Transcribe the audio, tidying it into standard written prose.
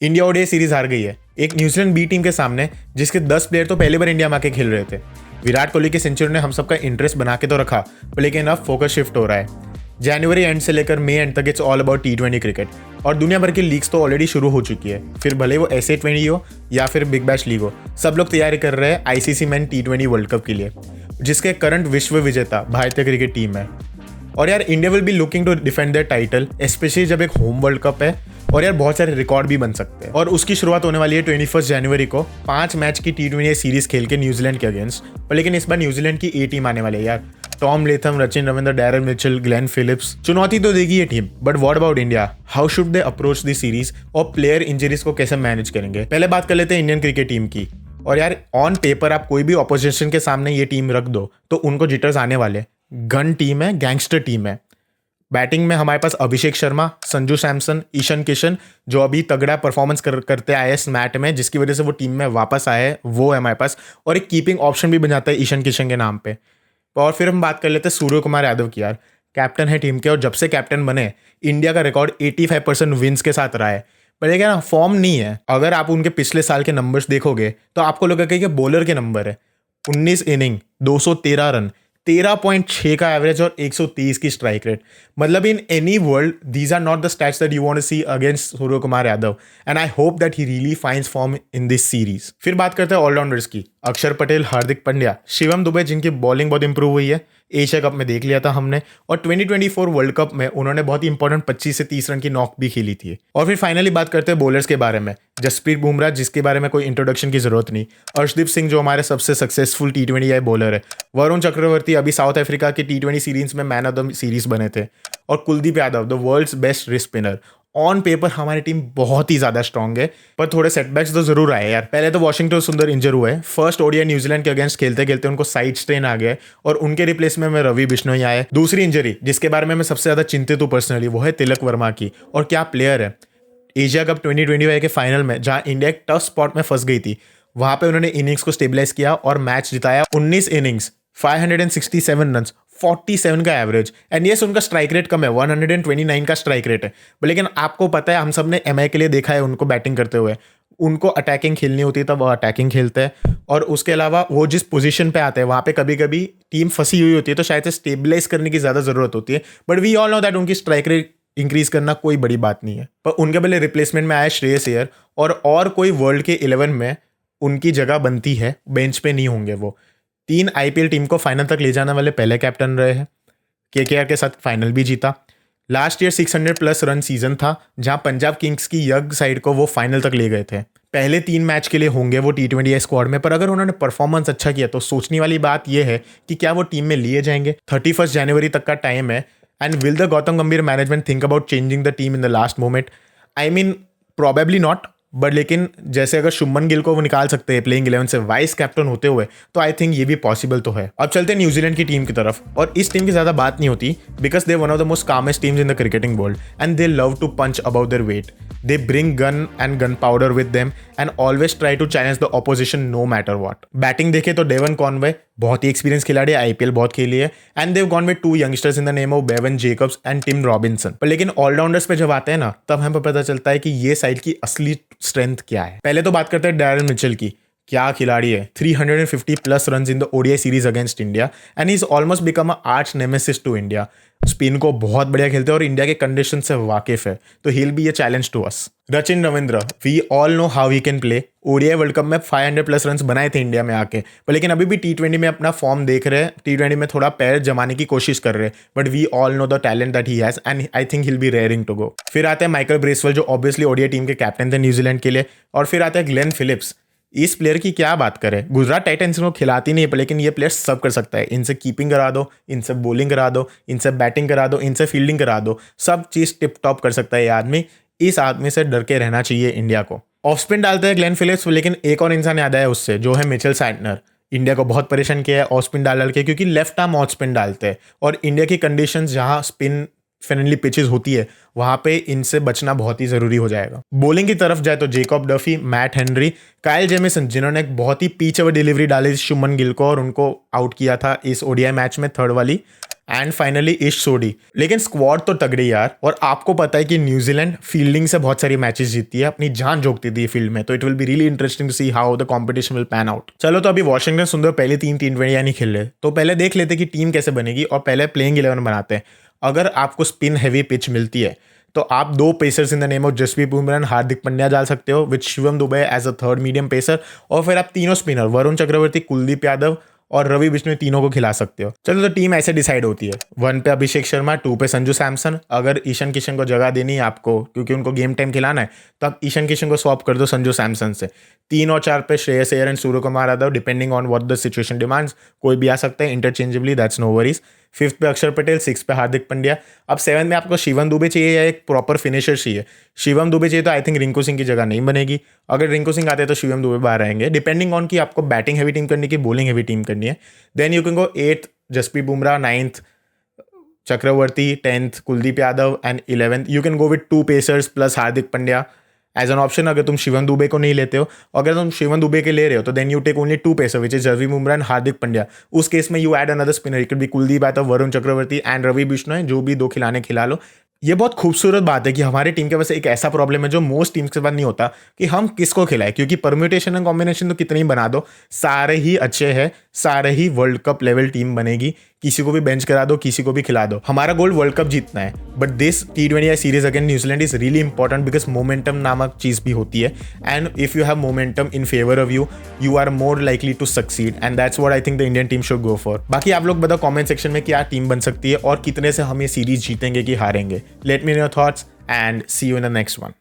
India ODI series हार गई है एक न्यूजीलैंड बी टीम के सामने, जिसके 10 प्लेयर तो पहली बार इंडिया में आके खेल रहे थे। विराट कोहली की सेंचुरी ने हम सबका इंटरेस्ट बना के तो रखा, पर लेकिन अब फोकस शिफ्ट हो रहा है। जनवरी एंड से लेकर मई एंड तक it's all about T20 cricket, और दुनिया भर की लीग्स तो ऑलरेडी शुरू हो चुकी है। फिर भले वो SA20 हो या फिर बिग बैश लीग हो, सब लोग तैयारी कर रहे हैं ICC man T20 world cup के लिए, जिसके करंट विश्व विजेता भारतीय क्रिकेट टीम है। और यार India will be looking to defend their title, especially जब एक होम वर्ल्ड कप है, और यार बहुत सारे रिकॉर्ड भी बन सकते हैं। और उसकी शुरुआत होने वाली है 21 जनवरी को 5 मैच की T20 सीरीज खेल के न्यूजीलैंड के अगेंस्ट। पर लेकिन इस बार न्यूजीलैंड की A टीम आने वाली है यार। Tom Latham, Rachin Ravindra, Daryl Mitchell, Glenn Phillips. चुनौती तो देगी ये team, but what about India? How should they approach the series, और प्लेयर इंजरीज को कैसे मैनेज करेंगे? पहले बात कर लेते हैं इंडियन क्रिकेट टीम की। और यार ऑन पेपर आप कोई भी ऑपोजिशन के सामने ये टीम रख दो तो उनको जिटर्स आने वाले। गन टीम है, गैंगस्टर टीम है। बैटिंग में हमारे पास अभिषेक शर्मा, संजू सैमसन, ईशान किशन, जो अभी तगड़ा परफॉर्मेंस करते आए इस मैच में, जिसकी वजह से वो टीम में वापस आए हैं, वो है हमारे पास। और एक कीपिंग ऑप्शन भी बन जाता है ईशान किशन के नाम पे। और फिर हम बात कर लेते हैं सूर्य कुमार यादव की। यार कैप्टन है टीम के, और जब से कैप्टन बने इंडिया का रिकॉर्ड 85% विन्स के साथ रहा है। पर ये क्या ना, फॉर्म नहीं है। अगर आप उनके पिछले साल के नंबर्स देखोगे तो आपको लगेगा कि बॉलर के नंबर है। 19 इनिंग, 213 रन, 13.6 का एवरेज और 130 की स्ट्राइक रेट। मतलब in any world these are not the stats that you want to see against Surya Kumar Yadav, and I hope that he really finds form in this series. फिर बात करते हैं allrounders की। अक्षर पटेल, हार्दिक पांड्या, शिवम दुबे, जिनकी बॉलिंग बहुत इंप्रूव हुई है। एशिया कप में देख लिया था हमने, और 2024 वर्ल्ड कप में उन्होंने बहुत ही इंपॉर्टेंट 25 से 30 रन की नॉक भी खेली थी। और फिर फाइनली बात करते हैं बॉलर्स के बारे में। जसप्रीत बुमराह, जिसके बारे में कोई इंट्रोडक्शन की जरूरत नहीं। अर्शदीप सिंह, जो हमारे सबसे सक्सेसफुल T20 बॉलर है। वरुण चक्रवर्ती, अभी साउथ अफ्रीका की T20 सीरीज में मैन ऑफ द सीरीज बने थे। और Kuldeep Yadav, the world's best wrist spinner. On paper हमारी टीम बहुत ही ज्यादा स्ट्रांग है, पर थोड़े सेटबैक्स तो जरूर आए यार। पहले तो वॉशिंगटन सुंदर इंजर हुए। फर्स्ट ओडीआई न्यूजीलैंड के अगेंस्ट खेलते खेलते उनको साइड स्ट्रेन आ गया, और उनके रिप्लेसमेंट में रवि बिश्नोई आए। दूसरी इंजरी जिसके बारे में मैं सबसे ज्यादा चिंतित हूँ पर्सनली, वो है तिलक वर्मा की। और क्या प्लेयर है। एशिया कप 2025 के फाइनल में जहां इंडिया एक टफ स्पॉट में फंस गई थी, वहां पे उन्होंने इनिंग्स को स्टेबलाइज किया और मैच जिताया। 19 इनिंग्स, 567 रन, 47 का एवरेज। एंड यस, उनका स्ट्राइक रेट कम है, 129 का स्ट्राइक रेट है। लेकिन आपको पता है, हम सब ने MI के लिए देखा है उनको बैटिंग करते हुए। उनको अटैकिंग खेलनी होती है तब वो अटैकिंग खेलते हैं, और उसके अलावा वो जिस पोजीशन पे आते हैं वहां पे कभी कभी टीम फंसी हुई होती है, तो शायद से स्टेबलाइज करने की ज्यादा जरूरत होती है। But we all know that उनकी स्ट्राइक रेट इंक्रीज करना कोई बड़ी बात नहीं है। पर उनके पहले रिप्लेसमेंट में आया श्रेयस अय्यर, और कोई वर्ल्ड के 11 में उनकी जगह बनती है, बेंच पे नहीं होंगे वो। 3 IPL टीम को फाइनल तक ले जाने वाले पहले कैप्टन रहे हैं। KKR के साथ फाइनल भी जीता। लास्ट ईयर 600+ रन सीजन था, जहां पंजाब किंग्स की यंग साइड को वो फाइनल तक ले गए थे। पहले 3 मैच के लिए होंगे वो T20 स्क्वाड में, पर अगर उन्होंने परफॉर्मेंस अच्छा किया तो सोचने वाली बात यह है कि क्या वो टीम में लिए जाएंगे। 31 जनवरी तक का टाइम है, एंड विल द गौतम गंभीर management think about changing the team in the last moment? I mean probably not, but लेकिन जैसे अगर शुभमन गिल को वो निकाल सकते हैं प्लेइंग 11 से वाइस कैप्टन होते हुए, तो आई थिंक ये भी पॉसिबल तो है। अब चलते हैं न्यूजीलैंड की टीम की तरफ, और इस टीम की ज्यादा बात नहीं होती because they one of the most calmest teams in the cricketing world, and they love to punch about their weight. They bring gun and gunpowder with them, and always try to challenge the opposition no matter what. Batting देखे तो Devon Conway बहुत ही experience खिलाड़ी, IPL बहुत खेली है, and they've gone with 2 youngsters in the name of Bevon Jacobs and Tim Robinson. पर लेकिन allrounders पे जब आते हैं ना, तब हमें पता चलता है कि ये साइड की असली स्ट्रेंथ क्या है। पहले तो बात करते हैं डैरल मिचेल की। क्या खिलाड़ी है। 350+ run in the ODI series against India, and is almost become a arch nemesis to India. Spin को बहुत बढ़िया खेलते हैं और इंडिया के कंडीशन से वाकिफ है, तो he will be a challenge to us. Rachin Ravindra, we all know how he can play. ODI world cup में 500+ रन बनाए थे इंडिया में आके, पर लेकिन अभी भी T20 में अपना फॉर्म देख रहे हैं। T20 में थोड़ा पैर जमाने की कोशिश कर रहे हैं, but we all know the talent that he has, and I think he will be raring to go. फिर आते हैं माइकल ब्रेसवेल, जो ऑब्वियसली ODI टीम के कैप्टन थे न्यूजीलैंड के लिए। और फिर आते हैं ग्लेन फिलिप्स। इस प्लेयर की क्या बात करें, गुजरात टाइटंस को खिलाती नहीं है, लेकिन ये प्लेयर सब कर सकता है। इनसे कीपिंग करा दो, इनसे बॉलिंग करा दो, इनसे बैटिंग करा दो, इनसे फील्डिंग करा दो, सब चीज़ टिप टॉप कर सकता है ये आदमी। इस आदमी से डर के रहना चाहिए इंडिया को। ऑफ स्पिन डालते हैं ग्लेन फिलिप्स, लेकिन एक और इंसान याद आया उससे, जो है मिचेल सैंटनर। इंडिया को बहुत परेशान किया है ऑफ स्पिन डाल के, क्योंकि लेफ्ट आर्म ऑफ स्पिन डालते हैं, और इंडिया की कंडीशंस जहां स्पिन फ्रेंडली पिचेस होती है वहां पे इनसे बचना बहुत ही जरूरी हो जाएगा। बॉलिंग की तरफ जाए तो Jacob Duffy, Matt Henry, Kyle Jameson, जिन्होंने एक बहुत ही पीच ओवर डिलीवरी डाली शुभमन गिल को और उनको आउट किया था इस ODI मैच में, थर्ड वाली। एंड फाइनली ईश सोडी। लेकिन स्क्वाड तो तगड़ी यार, और आपको पता है कि न्यूजीलैंड फील्डिंग से बहुत सारी मैचेस जीतती है, अपनी जान झोंक देती है फील्ड में, तो it will be really interesting to see how the competition will pan out. चलो तो अभी वॉशिंगटन सुंदर पहले 3 T20 नहीं खेल रहे, तो पहले देख लेते कि टीम कैसे बनेगी और पहले प्लेइंग 11 बनाते हैं। अगर आपको स्पिन हैवी पिच मिलती है तो आप 2 pacers in the name of Jasprit Bumrah, Hardik Pandya डाल सकते हो with Shivam Dube as a third medium pacer, और फिर आप तीनों स्पिनर वरुण चक्रवर्ती, कुलदीप यादव और रवि बिश्नोई तीनों को खिला सकते हो। चलो तो टीम ऐसे डिसाइड होती है, 1 पे अभिषेक शर्मा, 2 पे संजू सैमसन। अगर ईशान किशन को जगह देनी है आपको क्योंकि उनको गेम टाइम खिलाना है, तो आप ईशान किशन को स्वैप कर दो संजू सैमसन से। 3 और 4 पे Shreyas Iyer and Surya Kumar Yadav, depending on what the situation demands, कोई भी आ सकता है interchangeably, that's no worries. 5th पे अक्षर पटेल, 6th पे हार्दिक पांड्या। अब 7th में आपको शिवम दुबे चाहिए या एक प्रॉपर फिनिशर चाहिए? शिवम दुबे चाहिए तो आई थिंक रिंकू सिंह की जगह नहीं बनेगी। अगर रिंकू सिंह आते हैं तो शिवम दुबे बाहर आएंगे, डिपेंडिंग ऑन कि आपको बैटिंग हैवी टीम करनी है कि बॉलिंग हैवी टीम करनी है। Then you can go 8th Jasprit Bumrah, 9th Chakravarthy, 10th Kuldeep Yadav and 11th you can go with 2 pacers plus Hardik Pandya as an option. अगर तुम शिवम दुबे को नहीं लेते हो, अगर तुम शिवम दुबे के ले रहे हो तो then you take only 2 pacer which is Jasprit Bumrah and Hardik Pandya. उस केस में you add another spinner, it could be Kuldeep Yadav, Varun Chakravarthy and Ravi Bishnoi, जो भी 2 खिलाने खिला लो। ये बहुत खूबसूरत बात है कि हमारी टीम के पास एक ऐसा प्रॉब्लम है जो मोस्ट टीम्स के पास नहीं होता, कि हम किसको खिलाएं, क्योंकि परम्यूटेशन एंड कॉम्बिनेशन तो कितनी ही बना दो, सारे ही अच्छे हैं, सारे ही वर्ल्ड कप लेवल टीम बनेगी। किसी को भी बेंच करा दो, किसी को भी खिला दो, हमारा गोल वर्ल्ड कप जीतना है। But this T20 series against New Zealand is really important because momentum नामक चीज भी होती है, and if you have momentum in favour of you, you are more likely to succeed, and that's what I think the Indian team should go for. बाकी आप लोग बताओ comment section में क्या टीम बन सकती है और कितने से हम ये सीरीज जीतेंगे कि हारेंगे। Let me know your thoughts and see you in the next one.